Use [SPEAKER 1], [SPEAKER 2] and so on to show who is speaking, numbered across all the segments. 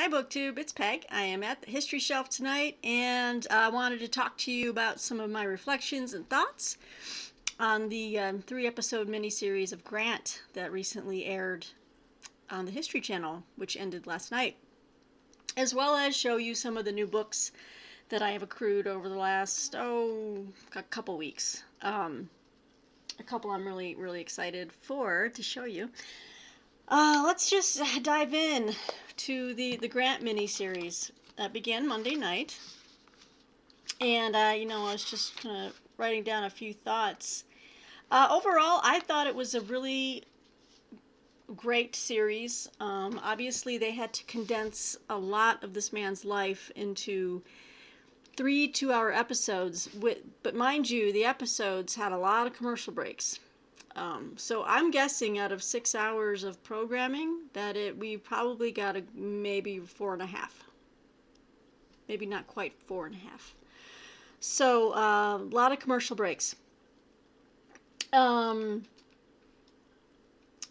[SPEAKER 1] Hi BookTube, it's Peg. I am at the History Shelf tonight and I wanted to talk to you about some of my reflections and thoughts on the 3-episode miniseries of Grant that recently aired on the History Channel, which ended last night, as well as show you some of the new books that I have accrued over the last, a couple weeks. A couple I'm really excited to show you. Let's just dive in to the Grant miniseries that began Monday night. And, I was just kind of writing down a few thoughts. Overall, I thought it was a really great series. Obviously, they had to condense a lot of this man's life into 3 2-hour episodes. But mind you, the episodes had a lot of commercial breaks. So I'm guessing out of 6 hours of programming that we probably got maybe 4.5. Maybe not quite 4.5. So a lot of commercial breaks.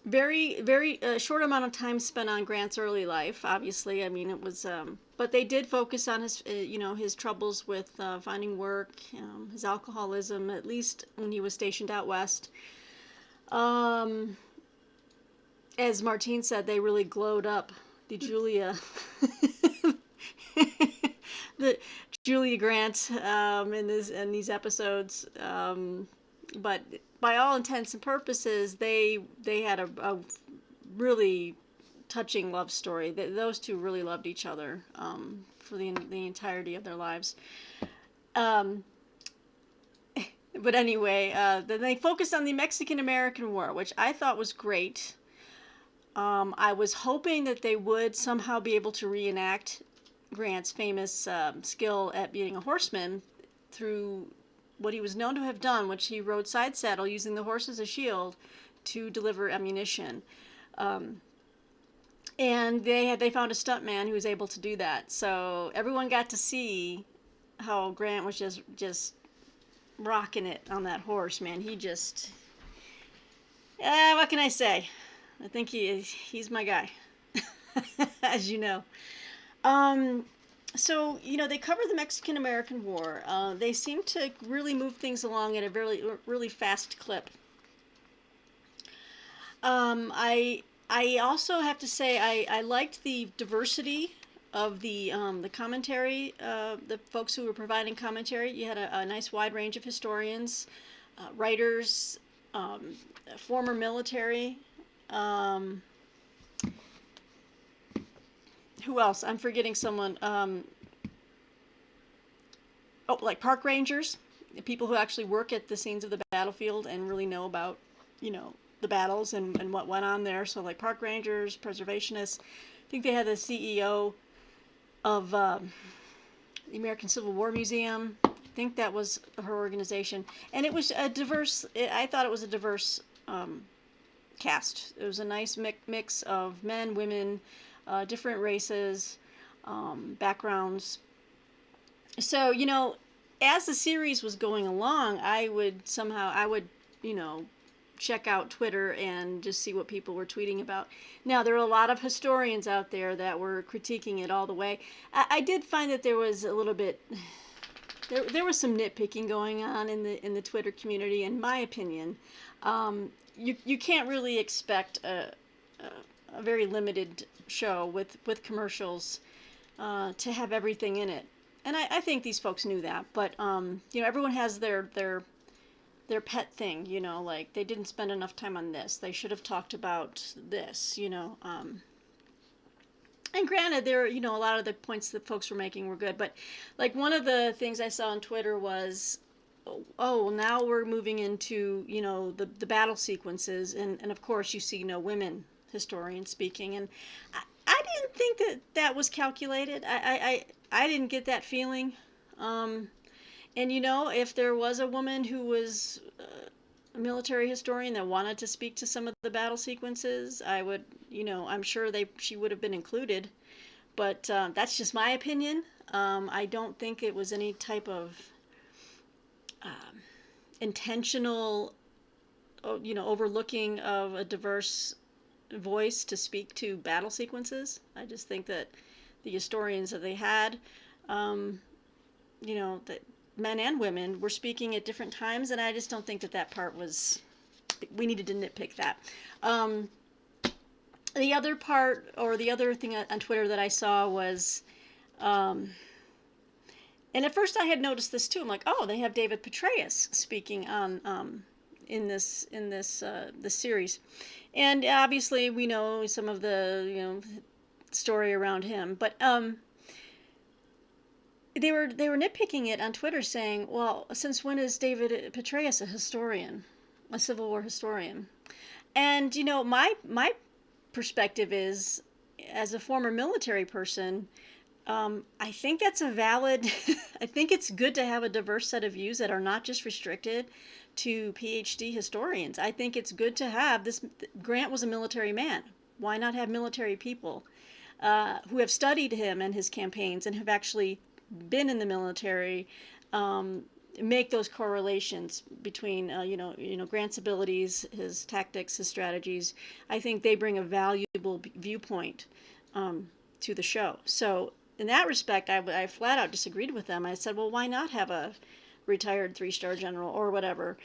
[SPEAKER 1] Very short amount of time spent on Grant's early life. Obviously, I mean it was, but they did focus on his troubles with finding work, his alcoholism, at least when he was stationed out west. As Martine said, they really glowed up the Julia, the Julia Grant in these episodes. But by all intents and purposes, they had a really touching love story. Those two really loved each other for the entirety of their lives. But anyway, then they focused on the Mexican-American War, which I thought was great. I was hoping that they would somehow be able to reenact Grant's famous skill at being a horseman through what he was known to have done, which he rode side saddle using the horse as a shield to deliver ammunition. And they found a stuntman who was able to do that. So everyone got to see how Grant was just rocking it on that horse, man. He just, what can I say? I think he's my guy, as you know. So, they cover the Mexican-American War. They seem to really move things along at a really fast clip. I also have to say I liked the diversity of the commentary, the folks who were providing commentary. You had a nice wide range of historians, writers, former military. Who else? I'm forgetting someone. Like park rangers, people who actually work at the scenes of the battlefield and really know about, the battles and what went on there. So like park rangers, preservationists. I think they had the CEO of the American Civil War Museum. I think that was her organization. And it was a diverse, I thought it was a diverse cast. It was a nice mix of men, women, different races, backgrounds. So, as the series was going along, I would, check out Twitter and just see what people were tweeting about. Now, there are a lot of historians out there that were critiquing it all the way. I did find that there was a little bit, there was some nitpicking going on in the Twitter community, in my opinion. You can't really expect a very limited show with commercials to have everything in it. And I think these folks knew that, but everyone has their pet thing, like they didn't spend enough time on this. They should have talked about this, And granted, there, a lot of the points that folks were making were good, but like one of the things I saw on Twitter was, oh, now we're moving into, the battle sequences, and of course you see no women historians speaking, and I didn't think that was calculated. I didn't get that feeling. And if there was a woman who was a military historian that wanted to speak to some of the battle sequences, I would, I'm sure she would have been included. But that's just my opinion. I don't think it was any type of intentional, overlooking of a diverse voice to speak to battle sequences. I just think that the historians that they had, um, that men and women were speaking at different times, and I just don't think that that part was, we needed to nitpick that. Um, the other part, or the other thing on Twitter that I saw was, um, and at first I had noticed this too. I'm like, oh, they have David Petraeus speaking on in this series, and obviously we know some of the story around him, but they were nitpicking it on Twitter, saying, well, since when is David Petraeus a historian, a Civil War historian? And my perspective is, as a former military person, I think that's a valid. I think it's good to have a diverse set of views that are not just restricted to PhD historians. I think it's good to have this. Grant was a military man. Why not have military people who have studied him and his campaigns and have actually been in the military, make those correlations between Grant's abilities, his tactics, his strategies. I think they bring a valuable viewpoint to the show. So in that respect, I flat out disagreed with them. I said, well, why not have a retired 3-star general or whatever,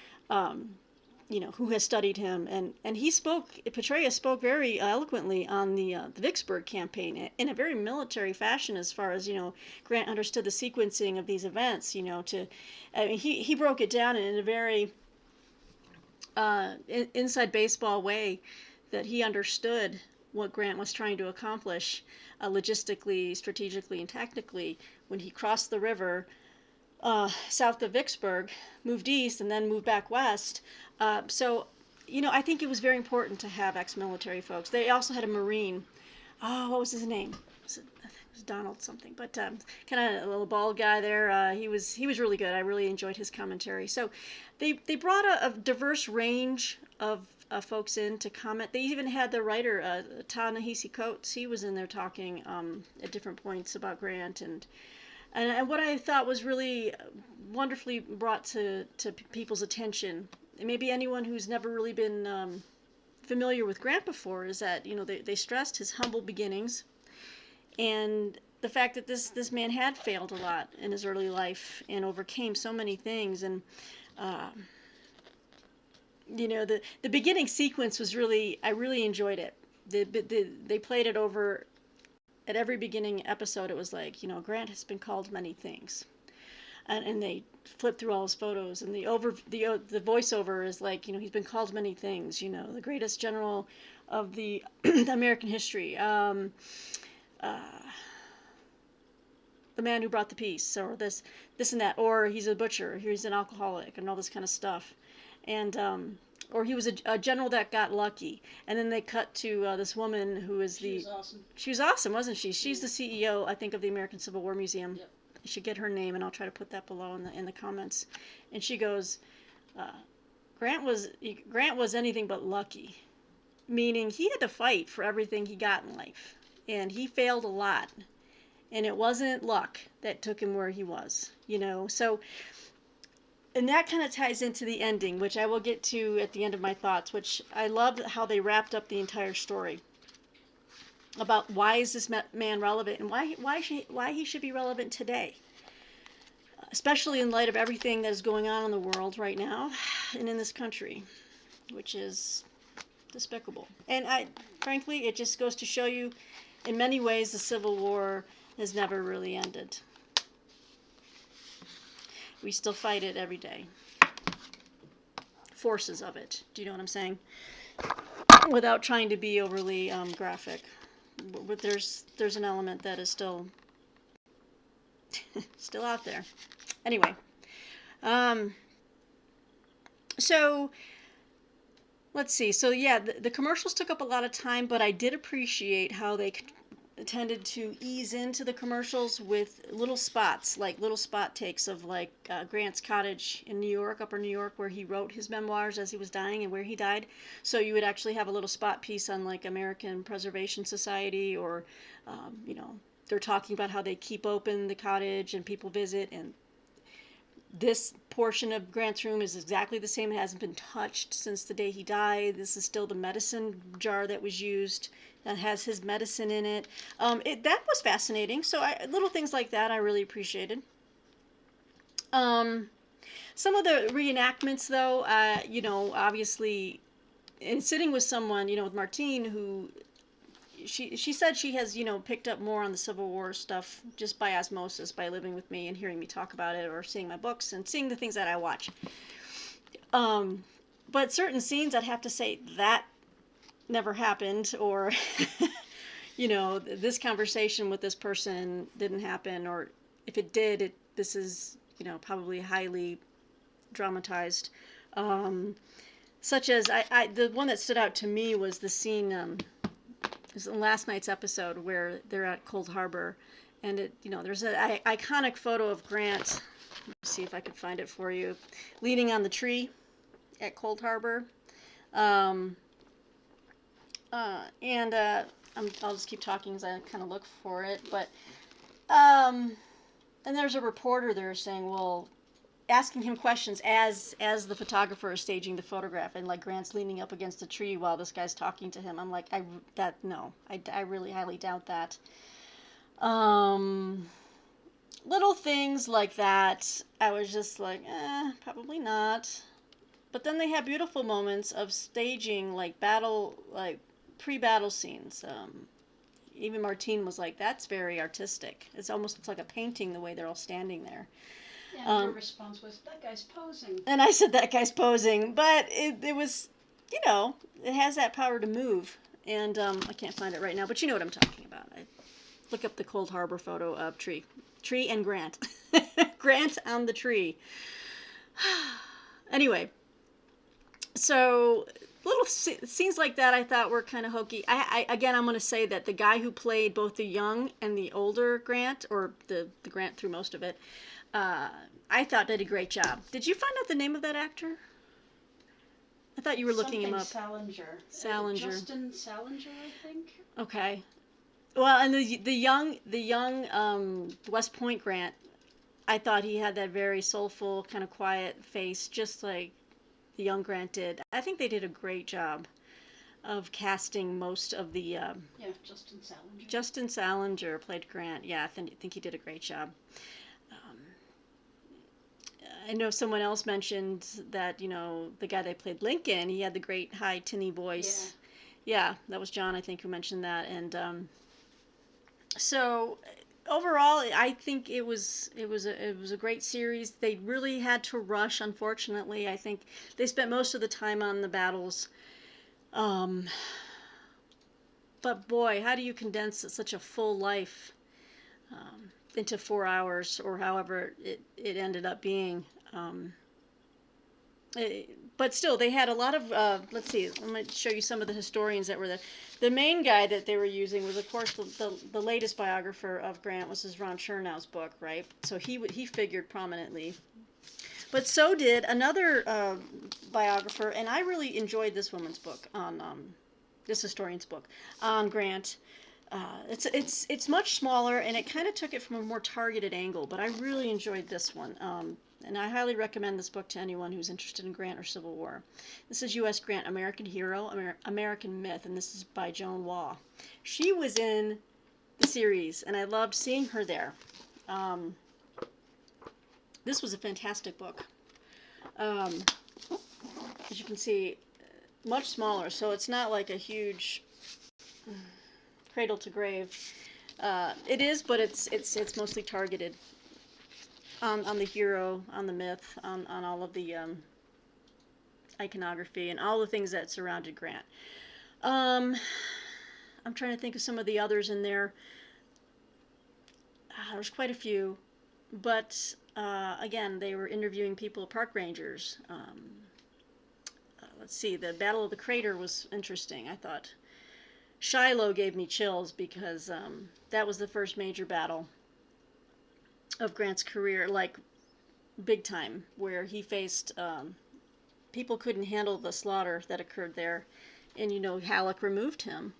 [SPEAKER 1] who has studied him? And Petraeus spoke very eloquently on the Vicksburg campaign in a very military fashion, as far as, Grant understood the sequencing of these events, he broke it down in a very inside baseball way, that he understood what Grant was trying to accomplish logistically, strategically, and tactically when he crossed the river south of Vicksburg, moved east, and then moved back west. So, I think it was very important to have ex-military folks. They also had a Marine. Oh, what was his name? It was Donald something, but kind of a little bald guy there. He was really good. I really enjoyed his commentary. So they brought a diverse range of folks in to comment. They even had the writer Ta-Nehisi Coates. He was in there talking at different points about Grant, and what I thought was really wonderfully brought to people's attention, maybe anyone who's never really been familiar with Grant before, is that they stressed his humble beginnings, and the fact that this man had failed a lot in his early life and overcame so many things. And the beginning sequence was I really enjoyed it. They played it over at every beginning episode. It was like, Grant has been called many things, and they flip through all his photos, and the voiceover is like, he's been called many things, the greatest general of the American history, the man who brought the peace, or this and that, or he's a butcher, he's an alcoholic, and all this kind of stuff, and or he was a general that got lucky. And then they cut to this woman who is she was awesome, wasn't she? She's the CEO, I think, of the American Civil War Museum. Yep. I should get her name, and I'll try to put that below in the comments. And she goes, Grant was anything but lucky, meaning he had to fight for everything he got in life, and he failed a lot, and it wasn't luck that took him where he was, So, and that kind of ties into the ending, which I will get to at the end of my thoughts, which I loved how they wrapped up the entire story about why is this man relevant, and why he should be relevant today, especially in light of everything that is going on in the world right now and in this country, which is despicable. And frankly, it just goes to show you, in many ways, the Civil War has never really ended. We still fight it every day. Forces of it. Do you know what I'm saying? Without trying to be overly graphic. But there's an element that is still out there. Anyway. So let's see. So yeah, the commercials took up a lot of time, but I did appreciate how they tended to ease into the commercials with little spots, like little spot takes of Grant's cottage in New York, upper New York, where he wrote his memoirs as he was dying and where he died. So you would actually have a little spot piece on American Preservation Society, or they're talking about how they keep open the cottage and people visit, and This portion of Grant's room is exactly the same. It hasn't been touched since the day he died. This is still the medicine jar that was used that has his medicine in it. That was fascinating. So little things like that I really appreciated. Um, some of the reenactments, though, obviously, and sitting with someone, with Martine, who she said she has, picked up more on the Civil War stuff just by osmosis, by living with me and hearing me talk about it, or seeing my books and seeing the things that I watch. Um, but certain scenes, I'd have to say that never happened, or this conversation with this person didn't happen, or if it did, this is probably highly dramatized. Such as the one that stood out to me was the scene. It was in last night's episode where they're at Cold Harbor, and there's an iconic photo of Grant. Let me see if I can find it for you, leaning on the tree at Cold Harbor. Um, and I'll just keep talking as I kind of look for it. But and there's a reporter there saying, well, asking him questions as the photographer is staging the photograph, and like Grant's leaning up against a tree while this guy's talking to him. I'm like, I really highly doubt that. Um, Little things like that, I was just like, probably not. But then they have beautiful moments of staging like pre-battle scenes. Even Martine was like, that's very artistic. It's like a painting the way they're all standing there.
[SPEAKER 2] And your response was, that guy's posing.
[SPEAKER 1] And I said, that guy's posing. But it was, it has that power to move. And I can't find it right now, but you know what I'm talking about. I look up the Cold Harbor photo of Tree and Grant. Grant on the tree. Anyway, so little scenes like that I thought were kind of hokey. Again, I'm going to say that the guy who played both the young and the older Grant, or the Grant through most of it, I thought did a great job. Did you find out the name of that actor? I thought you were looking him up.
[SPEAKER 2] Salinger. Justin Salinger, I think.
[SPEAKER 1] Okay. Well, and the young West Point Grant, I thought he had that very soulful, kind of quiet face, just like the young Grant did. I think they did a great job of casting most of the.
[SPEAKER 2] Yeah, Justin Salinger.
[SPEAKER 1] Justin Salinger played Grant. Yeah, I think he did a great job. I know someone else mentioned that the guy that played Lincoln, he had the great high tinny voice. Yeah, that was John, I think, who mentioned that. And so overall, I think it was a great series. They really had to rush, unfortunately. I think they spent most of the time on the battles. Um, but boy, how do you condense such a full life into 4 hours, or however it ended up being? Um, but still, they had a lot of. Let's see. I'm going to show you some of the historians that were there. The main guy that they were using was, of course, the latest biographer of Grant was his Ron Chernow's book, right? So he figured prominently. But so did another biographer, and I really enjoyed this woman's book on this historian's book on Grant. It's much smaller, and it kind of took it from a more targeted angle. But I really enjoyed this one. And I highly recommend this book to anyone who's interested in Grant or Civil War. This is U.S. Grant, American Hero, American Myth, and this is by Joan Waugh. She was in the series, and I loved seeing her there. This was a fantastic book. As you can see, much smaller, so it's not like a huge cradle to grave. It is, but it's mostly targeted on the hero, on the myth, on all of the iconography and all the things that surrounded Grant. I'm trying to think of some of the others in there. There's quite a few, but again, they were interviewing people, park rangers. Let's see, the Battle of the Crater was interesting, I thought. Shiloh gave me chills because that was the first major battle of Grant's career, like big time, where he faced people couldn't handle the slaughter that occurred there, and Halleck removed him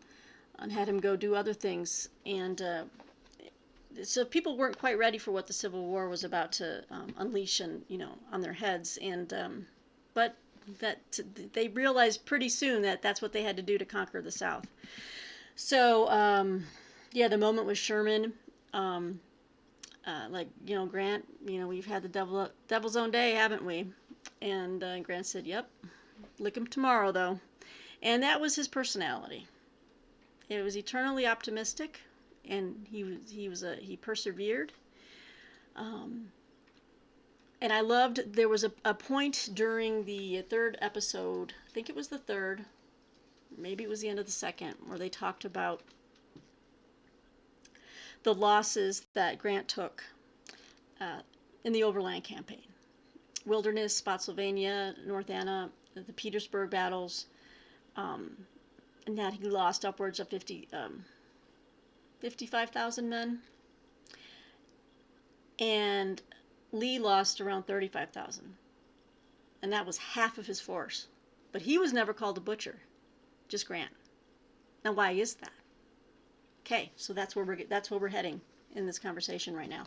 [SPEAKER 1] and had him go do other things. And so people weren't quite ready for what the Civil War was about to unleash and on their heads, and but that they realized pretty soon that that's what they had to do to conquer the South. So yeah, the moment with Sherman, um, like Grant, we've had the devil's own day, haven't we? And Grant said, "Yep, lick him tomorrow, though," and that was his personality. It was eternally optimistic, and he persevered. Um, and I loved there was a point during the third episode, I think it was the third, maybe it was the end of the second, where they talked about the losses that Grant took uh, in the Overland Campaign. Wilderness, Spotsylvania, North Anna, the Petersburg battles, um, and that he lost upwards of 55,000 men. And Lee lost around 35,000. And that was half of his force. But he was never called a butcher, just Grant. Now, why is that? Okay, so that's where we're heading in this conversation right now.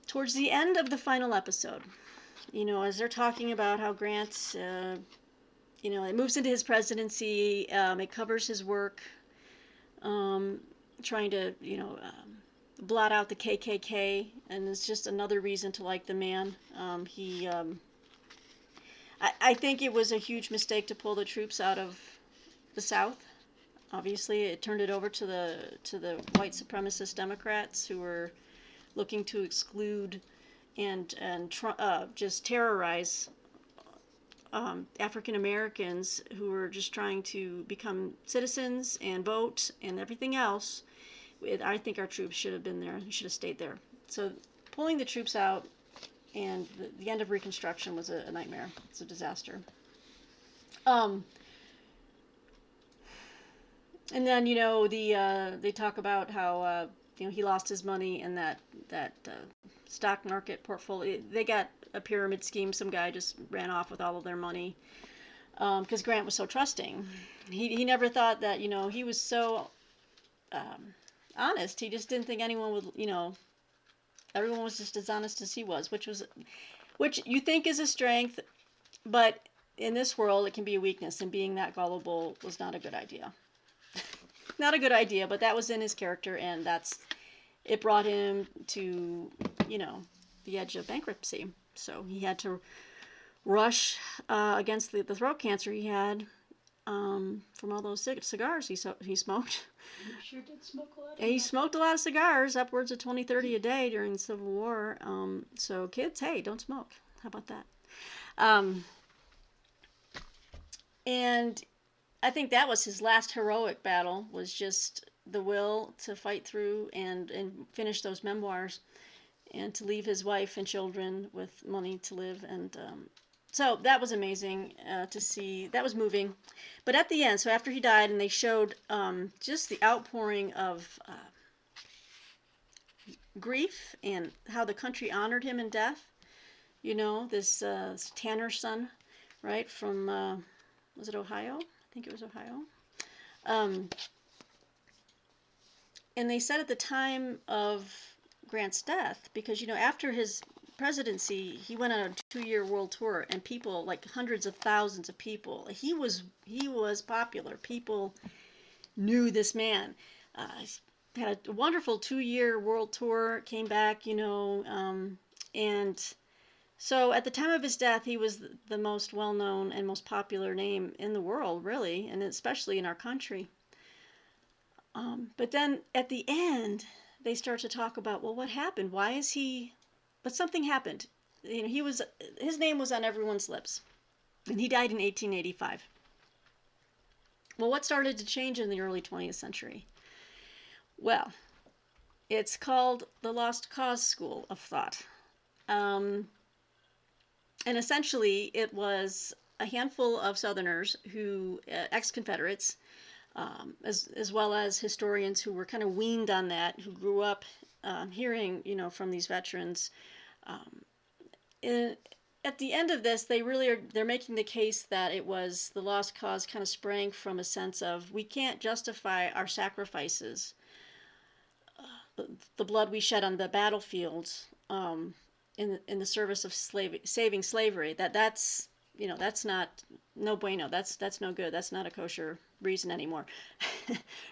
[SPEAKER 1] Towards the end of the final episode, as they're talking about how Grant, it moves into his presidency, it covers his work, trying to, blot out the KKK, and it's just another reason to like the man. I think it was a huge mistake to pull the troops out of the South. Obviously, it turned it over to the white supremacist Democrats who were looking to exclude and just terrorize African Americans who were just trying to become citizens and vote and everything else. I think our troops should have been there. Should have stayed there. So pulling the troops out and the end of Reconstruction was a nightmare. It's a disaster. And then they talk about how he lost his money in that stock market portfolio. They got a pyramid scheme. Some guy just ran off with all of their money because Grant was so trusting. He never thought that he was so honest. He just didn't think anyone would everyone was just as honest as he was, which you think is a strength, but in this world it can be a weakness. And being that gullible was not a good idea. Not a good idea, but that was in his character, and it brought him to, the edge of bankruptcy. So he had to rush against the throat cancer he had from all those cigars he smoked.
[SPEAKER 2] You sure did smoke a lot.
[SPEAKER 1] And he smoked a lot of cigars, upwards of 20, 30 a day during the Civil War. So kids, hey, don't smoke. How about that? And I think that was his last heroic battle, was just the will to fight through and finish those memoirs and to leave his wife and children with money to live. And so that was amazing to see. That was moving. But at the end, so after he died, and they showed just the outpouring of grief and how the country honored him in death. This tanner's son, right, from, was it Ohio? I think it was Ohio. And they said at the time of Grant's death, because after his presidency, he went on a 2-year world tour, and people, like hundreds of thousands of people, he was popular. People knew this man. Had a wonderful 2-year world tour, came back, and so at the time of his death, he was the most well-known and most popular name in the world, really, and especially in our country. But then at the end, they start to talk about, well, what happened? Why is he? But something happened. His name was on everyone's lips, and he died in 1885. Well, what started to change in the early 20th century? Well, it's called the Lost Cause School of Thought. And essentially, it was a handful of Southerners who, ex-Confederates, as well as historians who were kind of weaned on that, who grew up hearing, from these veterans. At the end of this, they're making the case that it was the lost cause kind of sprang from a sense of we can't justify our sacrifices. the blood we shed on the battlefield, in the service of saving slavery. That's that's not no bueno. That's no good. That's not a kosher reason anymore.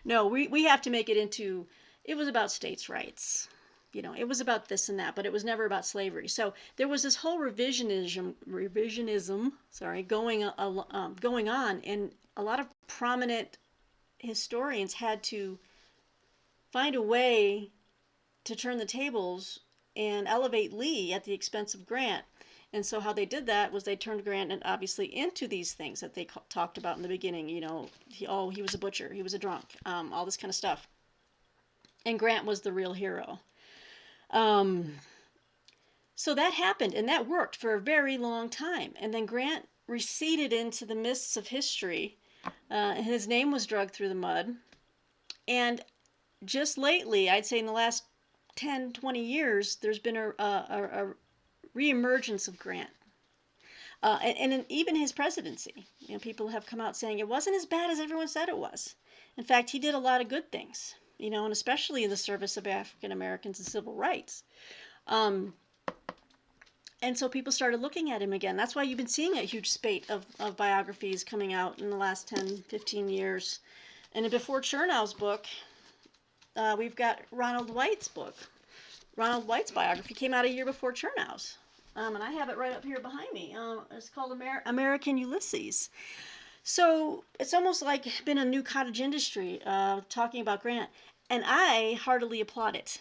[SPEAKER 1] No, we have to make it into. It was about states' rights. It was about this and that, but it was never about slavery. So there was this whole revisionism, sorry, going on, and a lot of prominent historians had to find a way to turn the tables and elevate Lee at the expense of Grant. And so how they did that was they turned Grant and obviously into these things that they talked about in the beginning. He was a butcher, he was a drunk, all this kind of stuff. And Grant was the real hero. So that happened, and that worked for a very long time. And then Grant receded into the mists of history. His name was dragged through the mud. And just lately, I'd say in the last 10, 20 years, there's been a reemergence of Grant. And even his presidency. People have come out saying it wasn't as bad as everyone said it was. In fact, he did a lot of good things, and especially in the service of African Americans and civil rights. And so people started looking at him again. That's why you've been seeing a huge spate of biographies coming out in the last 10, 15 years. And before Chernow's book, we've got Ronald White's book. Ronald White's biography came out a year before Chernow's. And I have it right up here behind me. It's called American Ulysses. So it's almost like been a new cottage industry talking about Grant. And I heartily applaud it.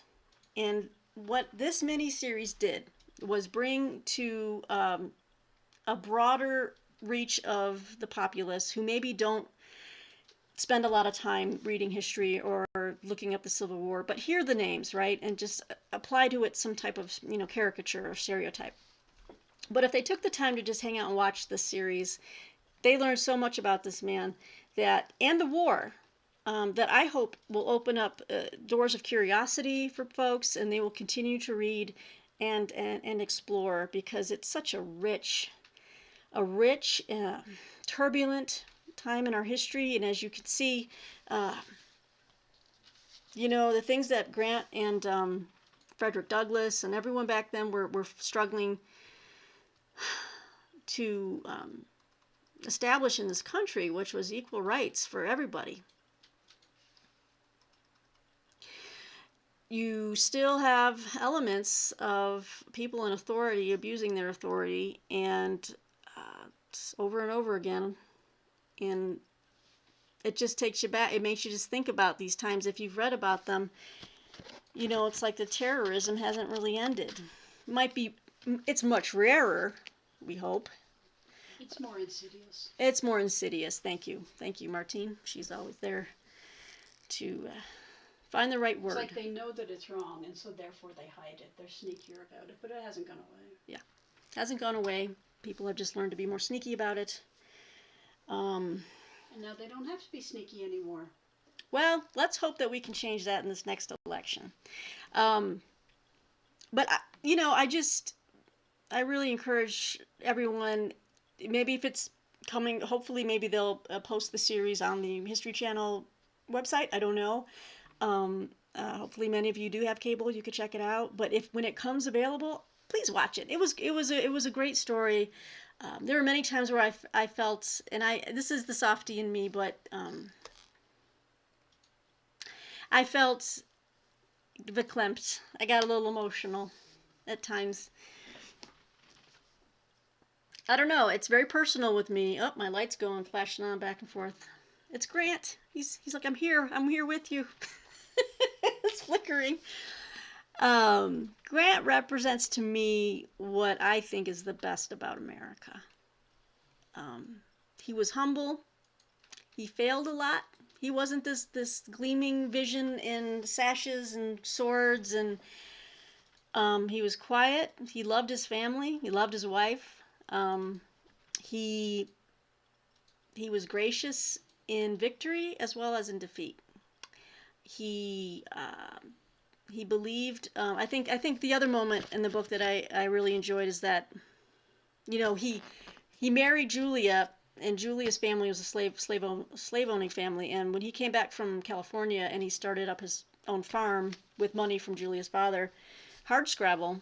[SPEAKER 1] And what this miniseries did was bring to a broader reach of the populace who maybe don't spend a lot of time reading history or looking up the Civil War, but hear the names, right, and just apply to it some type of caricature or stereotype. But if they took the time to just hang out and watch this series, they learned so much about this man and the war that I hope will open up doors of curiosity for folks, and they will continue to read and explore, because it's such a rich, turbulent time in our history. And as you can see, the things that Grant and Frederick Douglass and everyone back then were struggling to establish in this country, which was equal rights for everybody. You still have elements of people in authority abusing their authority, and over and over again. And it just takes you back. It makes you just think about these times. If you've read about them, it's like the terrorism hasn't really ended. It's much rarer, we hope.
[SPEAKER 2] It's more insidious.
[SPEAKER 1] It's more insidious. Thank you, Martine. She's always there to find the right word.
[SPEAKER 2] It's like they know that it's wrong, and so therefore they hide it. They're sneakier about it, but it hasn't gone away.
[SPEAKER 1] Yeah, hasn't gone away. People have just learned to be more sneaky about it.
[SPEAKER 2] And now they don't have to be sneaky anymore.
[SPEAKER 1] Well, let's hope that we can change that in this next election. But I really encourage everyone. Maybe if it's coming, hopefully maybe they'll post the series on the History Channel website. I don't know. Hopefully many of you do have cable. You could check it out. But when it comes available, please watch it. It was a great story. There were many times where I felt, and this is the softie in me, but I felt verklempt. I got a little emotional at times. I don't know. It's very personal with me. Oh, my light's going, flashing on back and forth. It's Grant. He's like, I'm here with you. It's flickering. Grant represents to me what I think is the best about America. He was humble. He failed a lot. He wasn't this gleaming vision in sashes and swords, and he was quiet. He loved his family. He loved his wife. He was gracious in victory as well as in defeat. He believed. I think the other moment in the book that I really enjoyed is that, he married Julia, and Julia's family was a slave owning family. And when he came back from California and he started up his own farm with money from Julia's father, Hardscrabble,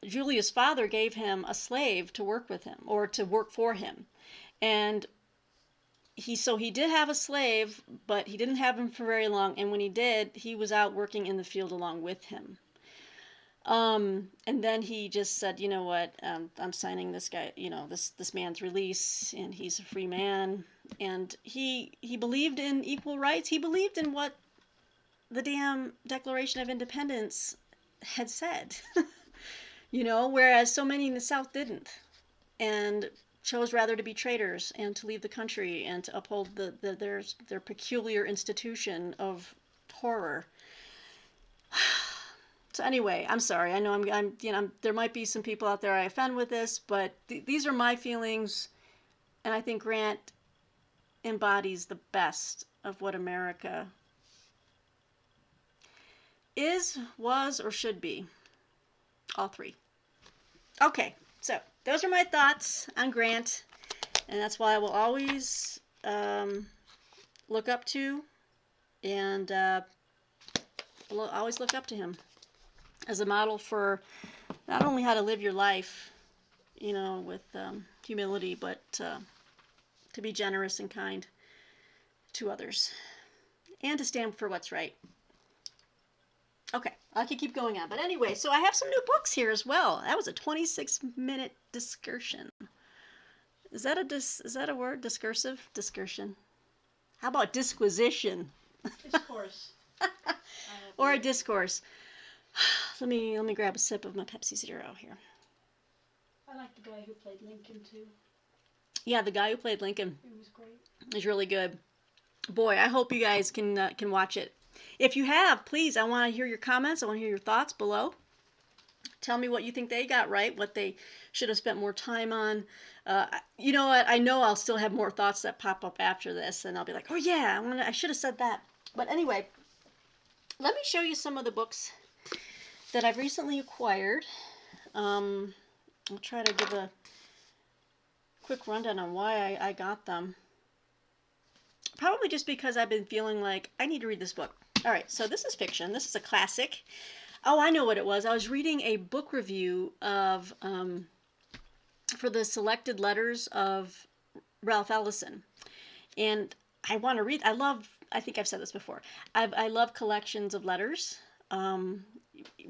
[SPEAKER 1] Julia's father gave him a slave to work with him or to work for him. And he did have a slave, but he didn't have him for very long. And when he did, he was out working in the field along with him. And then he just said, you know what, I'm signing this guy, this man's release, and he's a free man. And he believed in equal rights. He believed in what the damn Declaration of Independence had said, whereas so many in the South didn't, and chose rather to be traitors and to leave the country and to uphold their peculiar institution of horror. So anyway, I'm sorry. I know there might be some people out there I offend with this, but these are my feelings, and I think Grant embodies the best of what America is, was, or should be. All three. Okay, so those are my thoughts on Grant, and that's why I will always look up to and always look up to him as a model for not only how to live your life, with humility, but to be generous and kind to others and to stand for what's right. Okay, I could keep going on. But anyway, so I have some new books here as well. That was a 26-minute discursion. Is that a word? Discursive? Discursion. How about disquisition?
[SPEAKER 2] Discourse.
[SPEAKER 1] Or a discourse. Let me grab a sip of my Pepsi Zero here.
[SPEAKER 2] I like the guy who played Lincoln too.
[SPEAKER 1] Yeah, the guy who played Lincoln.
[SPEAKER 2] He was great.
[SPEAKER 1] Is really good. Boy, I hope you guys can watch it. If you have, please, I want to hear your comments. I want to hear your thoughts below. Tell me what you think they got right, what they should have spent more time on. You know what? I know I'll still have more thoughts that pop up after this, and I'll be like, oh yeah, I should have said that. But anyway, let me show you some of the books that I've recently acquired. I'll try to give a quick rundown on why I got them. Probably just because I've been feeling like I need to read this book. All right, so this is fiction. This is a classic. Oh, I know what it was. I was reading a book review of for the selected letters of Ralph Ellison, and I want to read. I think I've said this before. I love collections of letters,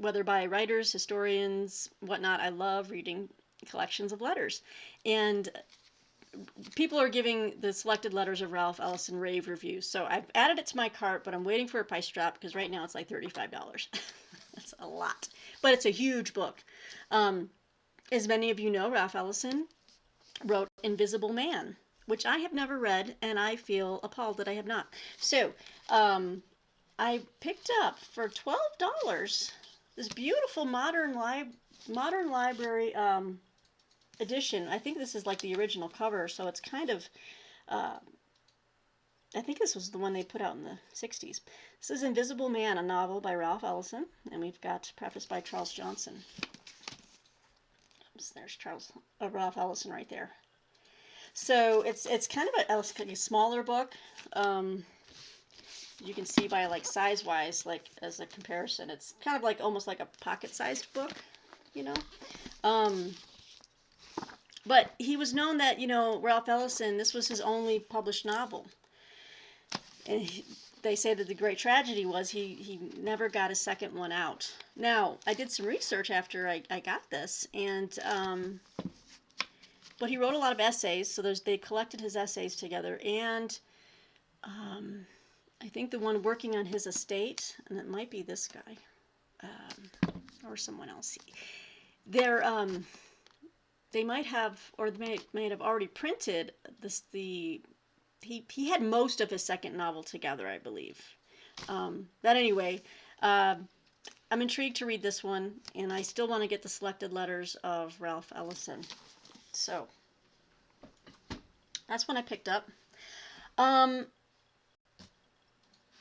[SPEAKER 1] whether by writers, historians, whatnot. I love reading collections of letters, and people are giving the selected letters of Ralph Ellison rave reviews. So I've added it to my cart, but I'm waiting for a price drop because right now it's like $35. That's a lot, but it's a huge book. As many of you know, Ralph Ellison wrote Invisible Man, which I have never read, and I feel appalled that I have not. So I picked up for $12 this beautiful modern library edition. I think this is like the original cover, so it's kind of, I think this was the one they put out in the 60s. This is Invisible Man, a novel by Ralph Ellison, and we've got preface by Charles Johnson. Oops, there's Ralph Ellison right there. So it's kind of a smaller book. You can see by like size-wise, like as a comparison, it's kind of like almost like a pocket-sized book, But he was known that, Ralph Ellison, this was his only published novel. And they say that the great tragedy was he never got a second one out. Now, I did some research after I got this, and but he wrote a lot of essays, so they collected his essays together, and I think the one working on his estate, and it might be this guy, or someone else, they might have, or they may have already printed this. He had most of his second novel together, I believe. But anyway, I'm intrigued to read this one, and I still want to get the selected letters of Ralph Ellison. So that's one I picked up.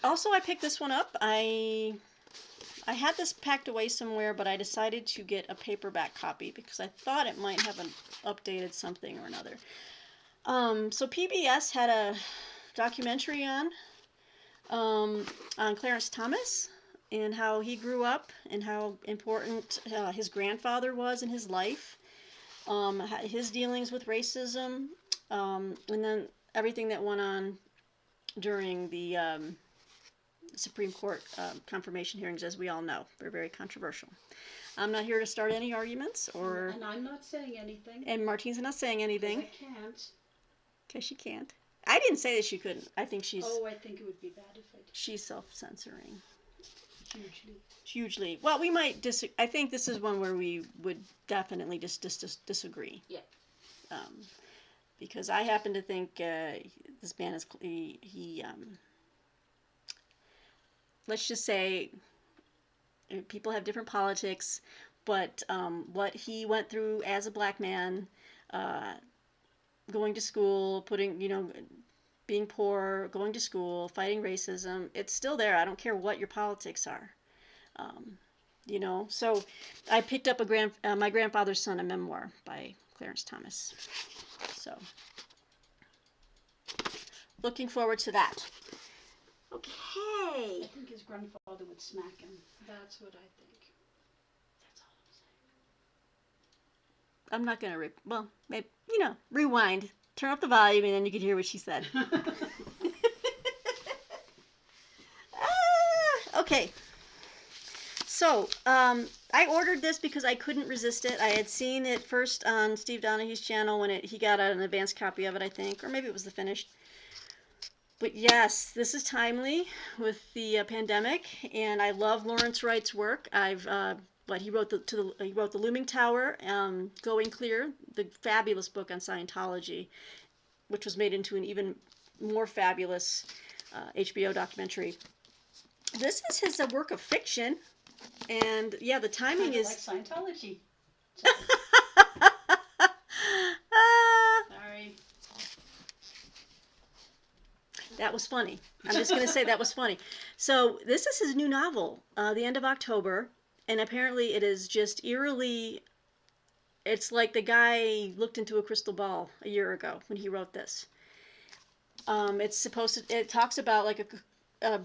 [SPEAKER 1] Also, I picked this one up. I had this packed away somewhere, but I decided to get a paperback copy because I thought it might have an updated something or another. So PBS had a documentary on on Clarence Thomas and how he grew up and how important his grandfather was in his life, his dealings with racism, and then everything that went on during the Supreme Court confirmation hearings, as we all know. They're very controversial. I'm not here to start any arguments or.
[SPEAKER 2] And I'm not saying anything.
[SPEAKER 1] And Martine's not saying anything.
[SPEAKER 2] I can't.
[SPEAKER 1] Because she can't. I didn't say that she couldn't. I think she's.
[SPEAKER 2] Oh, I think it would be bad if I did.
[SPEAKER 1] She's self-censoring.
[SPEAKER 2] Hugely.
[SPEAKER 1] Hugely. Well, we might I think this is one where we would definitely just disagree.
[SPEAKER 2] Yeah.
[SPEAKER 1] Because I happen to think this man is let's just say people have different politics, but what he went through as a black man, going to school, being poor, going to school, fighting racism, it's still there. I don't care what your politics are. So I picked up My Grandfather's Son, a memoir by Clarence Thomas. So looking forward to that. Okay.
[SPEAKER 2] I think his grandfather would smack him. That's what I think. That's all I'm saying.
[SPEAKER 1] I'm not going to, maybe, rewind. Turn up the volume and then you can hear what she said. Okay. So, I ordered this because I couldn't resist it. I had seen it first on Steve Donahue's channel when he got an advanced copy of it, I think. Or maybe it was the finished. But yes, this is timely with the pandemic, and I love Lawrence Wright's work. He wrote the Looming Tower, Going Clear, the fabulous book on Scientology, which was made into an even more fabulous HBO documentary. This is his work of fiction, and yeah, the timing is
[SPEAKER 2] like Scientology. Sorry.
[SPEAKER 1] That was funny. I'm just going to say that was funny. So this is his new novel, the end of October, and apparently it is just eerily. It's like the guy looked into a crystal ball a year ago when he wrote this. It talks about like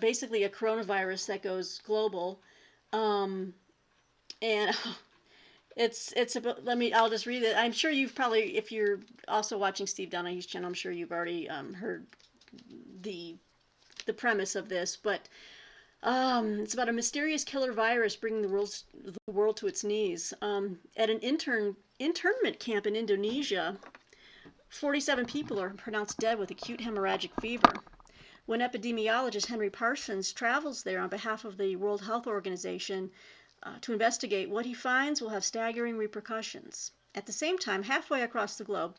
[SPEAKER 1] basically a coronavirus that goes global, and it's about. I'll just read it. I'm sure you've probably, if you're also watching Steve Donahue's channel, I'm sure you've already heard the premise of this, but it's about a mysterious killer virus bringing the world to its knees. At an internment camp in Indonesia, 47 people are pronounced dead with acute hemorrhagic fever. When epidemiologist Henry Parsons travels there on behalf of the World Health Organization to investigate, what he finds will have staggering repercussions. At the same time, halfway across the globe,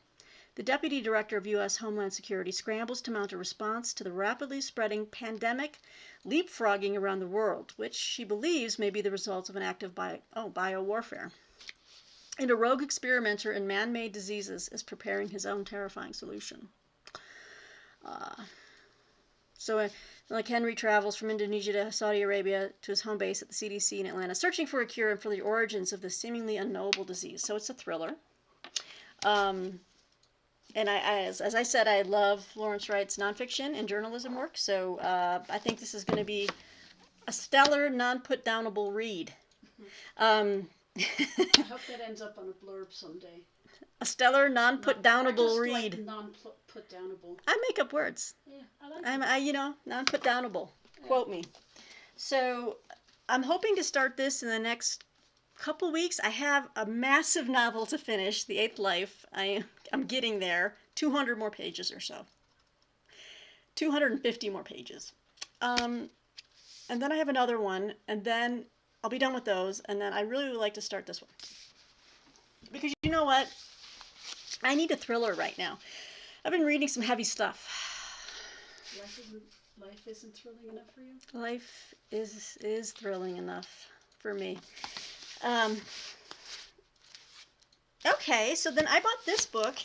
[SPEAKER 1] the Deputy Director of U.S. Homeland Security scrambles to mount a response to the rapidly spreading pandemic leapfrogging around the world, which she believes may be the result of an act of biowarfare. And a rogue experimenter in man-made diseases is preparing his own terrifying solution. Like Henry travels from Indonesia to Saudi Arabia to his home base at the CDC in Atlanta, searching for a cure and for the origins of this seemingly unknowable disease. So it's a thriller. And as I said, I love Lawrence Wright's nonfiction and journalism work, so I think this is going to be a stellar, non-put-downable read.
[SPEAKER 2] I hope that ends up on a blurb someday.
[SPEAKER 1] A stellar, non-put-downable read.
[SPEAKER 2] Like non-put-downable.
[SPEAKER 1] I make up words.
[SPEAKER 2] Yeah, I like it.
[SPEAKER 1] Non-put-downable. Yeah. Quote me. So I'm hoping to start this in the next couple weeks. I have a massive novel to finish, The Eighth Life. I'm getting there. 200 more pages or so. 250 more pages. And then I have another one, and then I'll be done with those, and then I really would like to start this one. Because you know what? I need a thriller right now. I've been reading some heavy stuff.
[SPEAKER 2] Life isn't thrilling enough for you?
[SPEAKER 1] Life is thrilling enough for me. Okay, so then I bought this book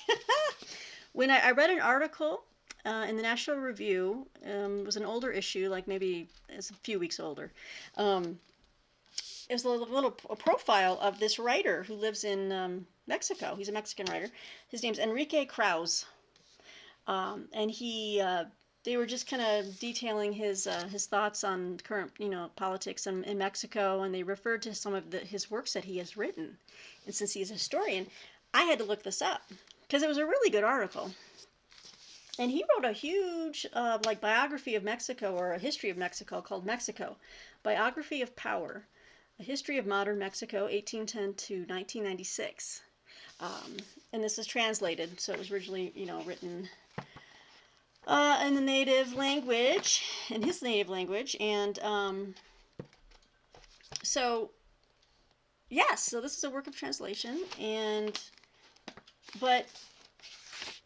[SPEAKER 1] when I read an article in the National Review. It was an older issue, like maybe it's a few weeks older. It was a profile of this writer who lives in Mexico. He's a Mexican writer. His name's Enrique Krauze. And he they were just kind of detailing his thoughts on current politics in Mexico, and they referred to some of his works that he has written. And since he's a historian, I had to look this up because it was a really good article. And he wrote a huge like biography of Mexico, or a history of Mexico, called Mexico: Biography of Power, a history of modern Mexico, 1810 to 1996. And this is translated, so it was originally written in the native language, in his native language. And so yes, so this is a work of translation. But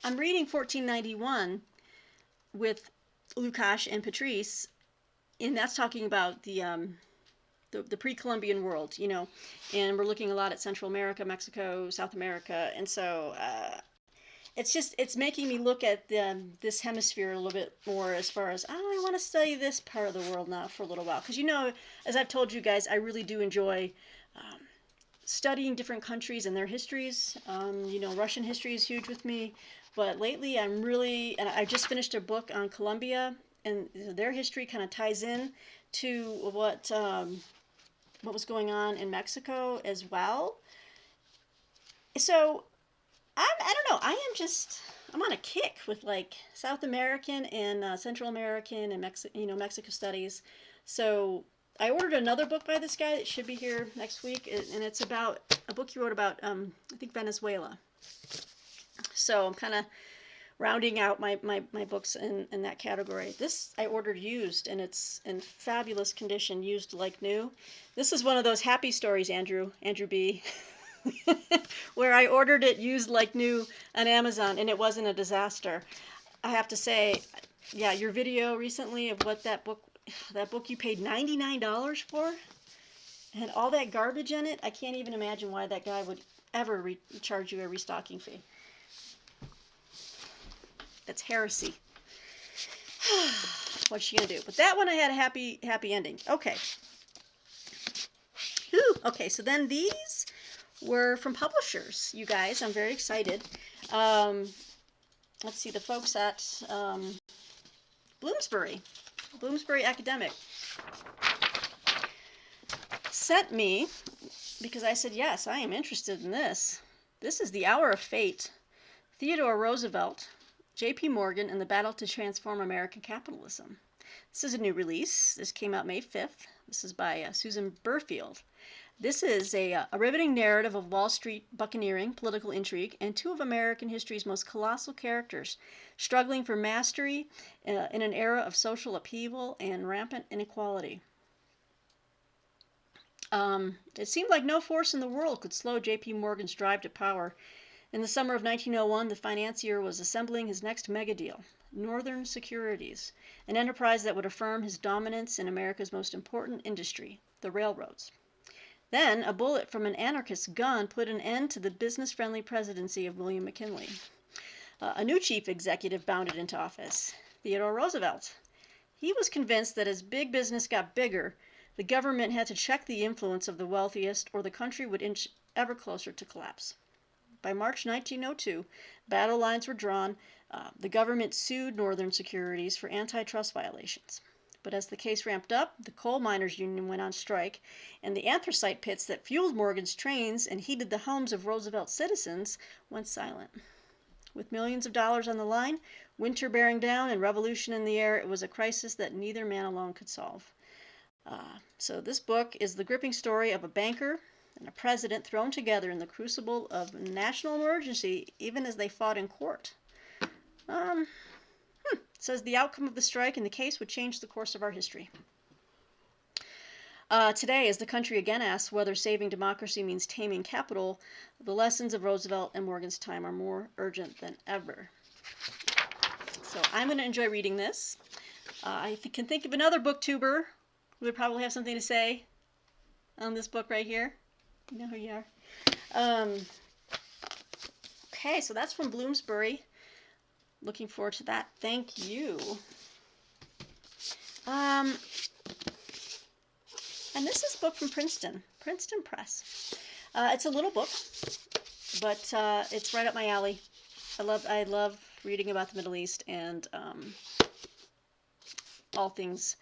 [SPEAKER 1] I'm reading 1491 with Lukács and Petraeus, and that's talking about the pre-Columbian world, and we're looking a lot at Central America, Mexico, South America. And so it's making me look at this hemisphere a little bit more, as far as, I want to study this part of the world now for a little while, because as I've told you guys, I really do enjoy studying different countries and their histories. Russian history is huge with me, but lately and I just finished a book on Colombia, and their history kind of ties in to what was going on in Mexico as well. So I don't know. I'm on a kick with like South American and Central American and Mexico studies. So I ordered another book by this guy that should be here next week, and it's about a book he wrote about I think Venezuela. So I'm kind of rounding out my books in that category. This I ordered used, and it's in fabulous condition, used like new. This is one of those happy stories, Andrew B. where I ordered it used like new on Amazon, and it wasn't a disaster. I have to say, yeah, your video recently of what that book you paid $99 for, and all that garbage in it, I can't even imagine why that guy would ever charge you a restocking fee. That's heresy. What's she gonna do? But that one I had a happy ending. Okay. Whew. Okay, so then these were from publishers, you guys. I'm very excited. Let's see, the folks at Bloomsbury Academic sent me, because I said, yes, I am interested in this. This is The Hour of Fate, Theodore Roosevelt, J.P. Morgan, and the Battle to Transform American Capitalism. This is a new release. This came out May 5th. This is by Susan Burfield. This is a riveting narrative of Wall Street buccaneering, political intrigue, and two of American history's most colossal characters struggling for mastery in an era of social upheaval and rampant inequality. It seemed like no force in the world could slow J.P. Morgan's drive to power. In the summer of 1901, the financier was assembling his next mega deal, Northern Securities, an enterprise that would affirm his dominance in America's most important industry, the railroads. Then, a bullet from an anarchist's gun put an end to the business-friendly presidency of William McKinley. A new chief executive bounded into office, Theodore Roosevelt. He was convinced that as big business got bigger, the government had to check the influence of the wealthiest, or the country would inch ever closer to collapse. By March 1902, battle lines were drawn. The government sued Northern Securities for antitrust violations. But as the case ramped up, the coal miners' union went on strike, and the anthracite pits that fueled Morgan's trains and heated the homes of Roosevelt's citizens went silent. With millions of dollars on the line, winter bearing down, and revolution in the air, it was a crisis that neither man alone could solve. So this book is the gripping story of a banker and a president thrown together in the crucible of national emergency, even as they fought in court. It says the outcome of the strike and the case would change the course of our history. Today, as the country again asks whether saving democracy means taming capital, the lessons of Roosevelt and Morgan's time are more urgent than ever. So I'm going to enjoy reading this. I can think of another booktuber who would probably have something to say on this book right here. You know who you are. Okay, so that's from Bloomsbury. Looking forward to that. Thank you. And this is a book from Princeton Press. It's a little book, but it's right up my alley. I love reading about the Middle East, and all things.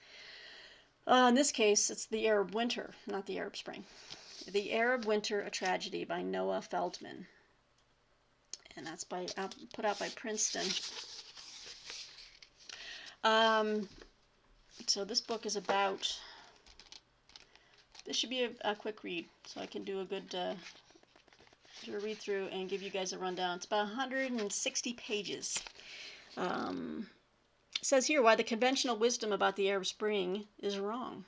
[SPEAKER 1] In this case, it's the Arab Winter, not the Arab Spring. The Arab Winter, A Tragedy by Noah Feldman. And that's put out by Princeton. So this book is about, this should be a quick read, so I can do a good do a read through and give you guys a rundown. It's about 160 pages. It says here why the conventional wisdom about the Arab Spring is wrong.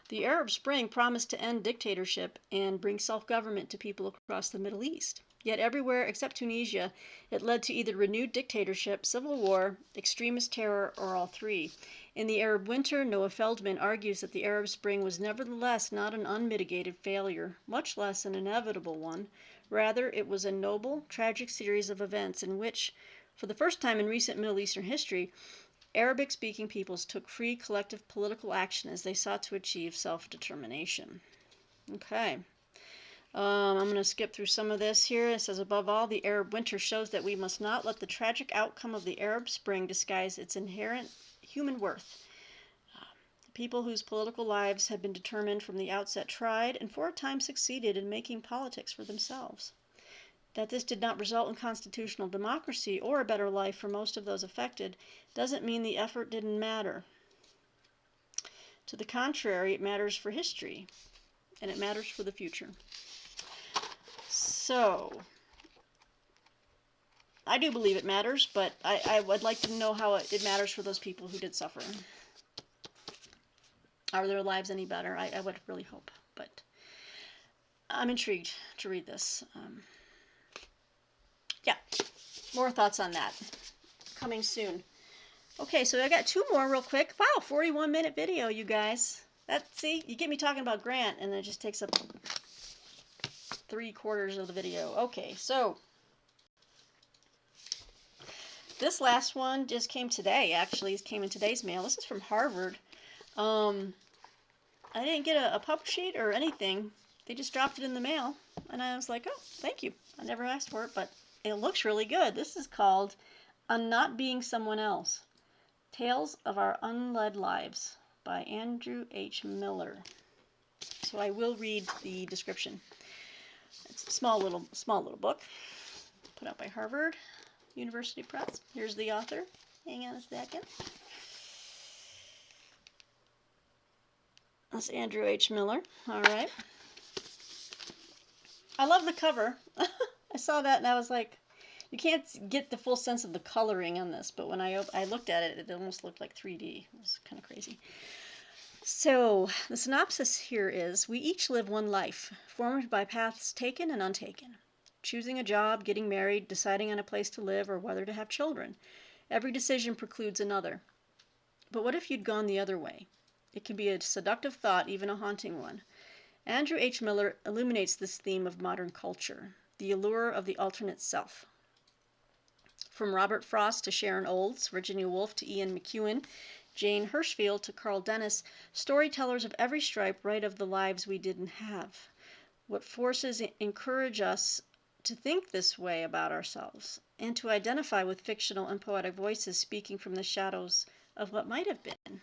[SPEAKER 1] The Arab Spring promised to end dictatorship and bring self-government to people across the Middle East. Yet everywhere except Tunisia, it led to either renewed dictatorship, civil war, extremist terror, or all three. In The Arab Winter, Noah Feldman argues that the Arab Spring was nevertheless not an unmitigated failure, much less an inevitable one. Rather, it was a noble, tragic series of events in which, for the first time in recent Middle Eastern history, Arabic-speaking peoples took free collective political action as they sought to achieve self-determination. Okay. I'm going to skip through some of this here. It says, above all, the Arab Winter shows that we must not let the tragic outcome of the Arab Spring disguise its inherent human worth. People whose political lives had been determined from the outset tried and for a time succeeded in making politics for themselves. That this did not result in constitutional democracy or a better life for most of those affected doesn't mean the effort didn't matter. To the contrary, it matters for history, and it matters for the future. So, I do believe it matters, but I would like to know how it matters for those people who did suffer. Are their lives any better? I would really hope, but I'm intrigued to read this. Yeah, more thoughts on that coming soon. Okay, so I got two more real quick. Wow, 41-minute video, you guys. See, you get me talking about Grant, and it just takes up 3/4 of the video. Okay, so this last one just came today, actually. It came in today's mail. This is from Harvard. I didn't get a pub sheet or anything. They just dropped it in the mail, and I was like, oh, thank you. I never asked for it, but it looks really good. This is called On Not Being Someone Else, Tales of Our Unled Lives by Andrew H. Miller. So I will read the description. It's a small little book put out by Harvard University Press. Here's the author. Hang on a second. That's Andrew H. Miller. All right. I love the cover. I saw that and I was like, you can't get the full sense of the coloring on this, but when I looked at it, it almost looked like 3D. It was kind of crazy. So the synopsis here is, we each live one life, formed by paths taken and untaken. Choosing a job, getting married, deciding on a place to live, or whether to have children. Every decision precludes another. But what if you'd gone the other way? It can be a seductive thought, even a haunting one. Andrew H. Miller illuminates this theme of modern culture, the allure of the alternate self. From Robert Frost to Sharon Olds, Virginia Woolf to Ian McEwan, Jane Hirschfield to Carl Dennis, storytellers of every stripe write of the lives we didn't have. What forces encourage us to think this way about ourselves, and to identify with fictional and poetic voices speaking from the shadows of what might have been.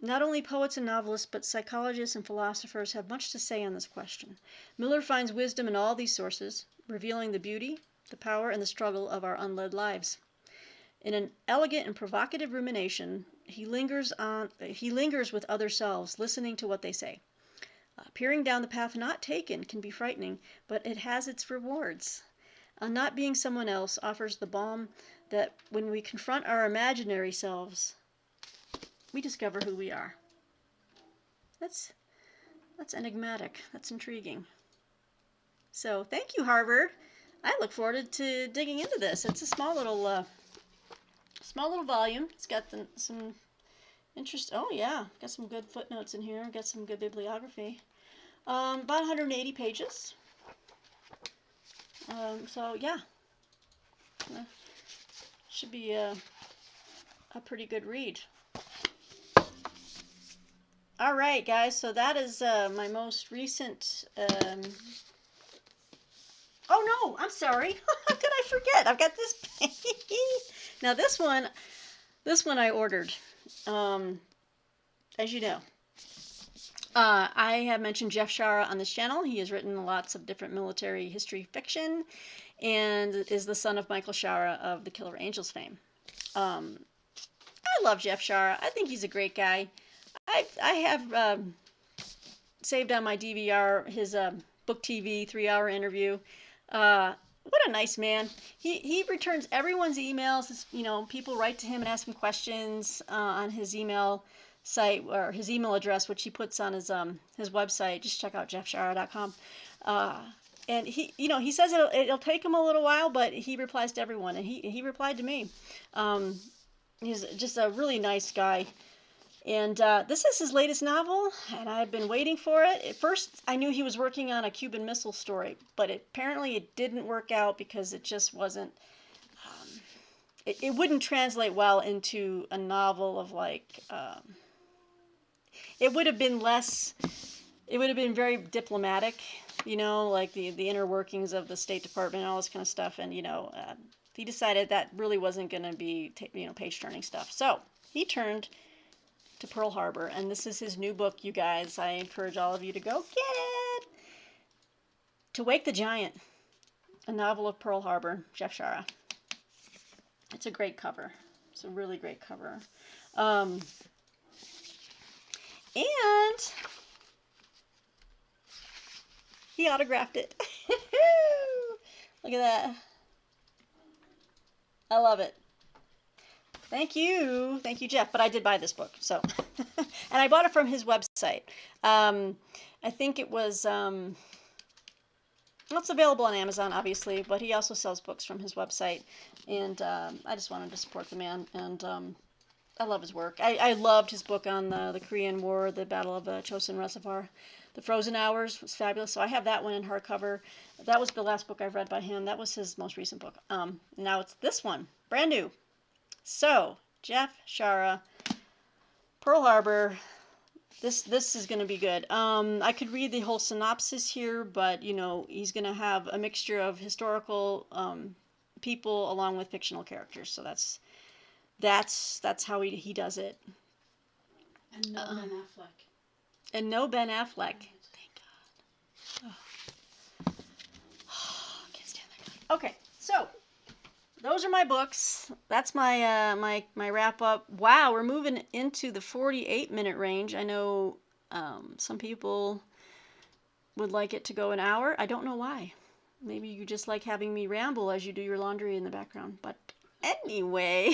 [SPEAKER 1] Not only poets and novelists, but psychologists and philosophers have much to say on this question. Miller finds wisdom in all these sources, revealing the beauty, the power, and the struggle of our unled lives. In an elegant and provocative rumination, he lingers with other selves, listening to what they say. Peering down the path not taken can be frightening, but it has its rewards. Not being someone else offers the balm that when we confront our imaginary selves, we discover who we are. That's enigmatic. That's intriguing. So thank you, Harvard. I look forward to digging into this. It's a small little volume. It's got some interest. Oh yeah, got some good footnotes in here. Got some good bibliography. About 180 pages. So yeah, should be a pretty good read. All right, guys. So that is my most recent. Oh no, I'm sorry. How could I forget? I've got this. Now this one I ordered. as you know, I have mentioned Jeff Shara on this channel. He has written lots of different military history fiction and is the son of Michael Shara of the Killer Angels fame. I love Jeff Shara. I think he's a great guy. I have saved on my DVR his book TV 3-hour interview. What a nice man. He returns everyone's emails. You know, people write to him and ask him questions on his email site or his email address, which he puts on his website. Just check out jeffshara.com. And he says it'll take him a little while, but he replies to everyone, and he replied to me. He's just a really nice guy. And this is his latest novel, and I've been waiting for it. At first, I knew he was working on a Cuban Missile story, but apparently it didn't work out because it just wasn't. It wouldn't translate well into a novel of like. It would have been less. It would have been very diplomatic, like the inner workings of the State Department and all this kind of stuff. And he decided that really wasn't going to be page turning stuff. So he turned to Pearl Harbor, and this is his new book, you guys. I encourage all of you to go get it. To Wake the Giant, a novel of Pearl Harbor, Jeff Shara. It's a great cover. It's a really great cover. And he autographed it. Look at that. I love it. Thank you, Jeff. But I did buy this book, so and I bought it from his website. I think it was. Well, it's available on Amazon, obviously, but he also sells books from his website, and I just wanted to support the man, and I love his work. I loved his book on the Korean War, the Battle of Chosin Reservoir. The Frozen Hours was fabulous, so I have that one in hardcover. That was the last book I've read by him. That was his most recent book. Now it's this one, brand new. So, Jeff Shara, Pearl Harbor. This is going to be good. I could read the whole synopsis here, but he's going to have a mixture of historical people along with fictional characters. So that's how he does it.
[SPEAKER 2] And no Ben Affleck.
[SPEAKER 1] And no Ben Affleck. Thank God. Oh. Can't stand that guy. Okay, so. Those are my books. That's my my wrap up. Wow, we're moving into the 48-minute range. I know some people would like it to go an hour. I don't know why. Maybe you just like having me ramble as you do your laundry in the background. But anyway,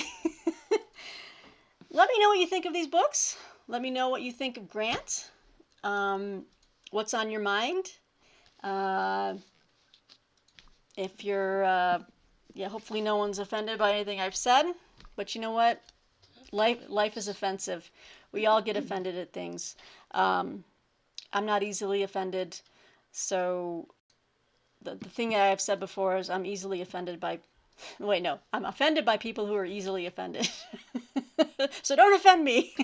[SPEAKER 1] let me know what you think of these books. Let me know what you think of Grant. What's on your mind? If you're hopefully no one's offended by anything I've said. But you know what? Life is offensive. We all get offended at things. I'm not easily offended. So the thing that I've said before is I'm easily offended by... Wait, no. I'm offended by people who are easily offended. So don't offend me.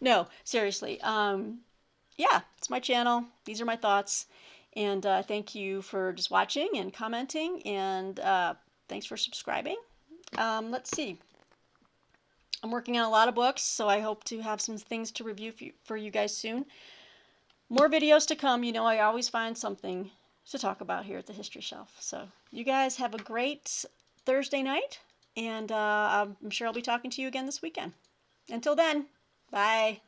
[SPEAKER 1] No, seriously. Yeah, it's my channel. These are my thoughts. And thank you for just watching and commenting, and thanks for subscribing. Let's see. I'm working on a lot of books, so I hope to have some things to review for you guys soon. More videos to come. I always find something to talk about here at the History Shelf. So you guys have a great Thursday night, and I'm sure I'll be talking to you again this weekend. Until then, bye.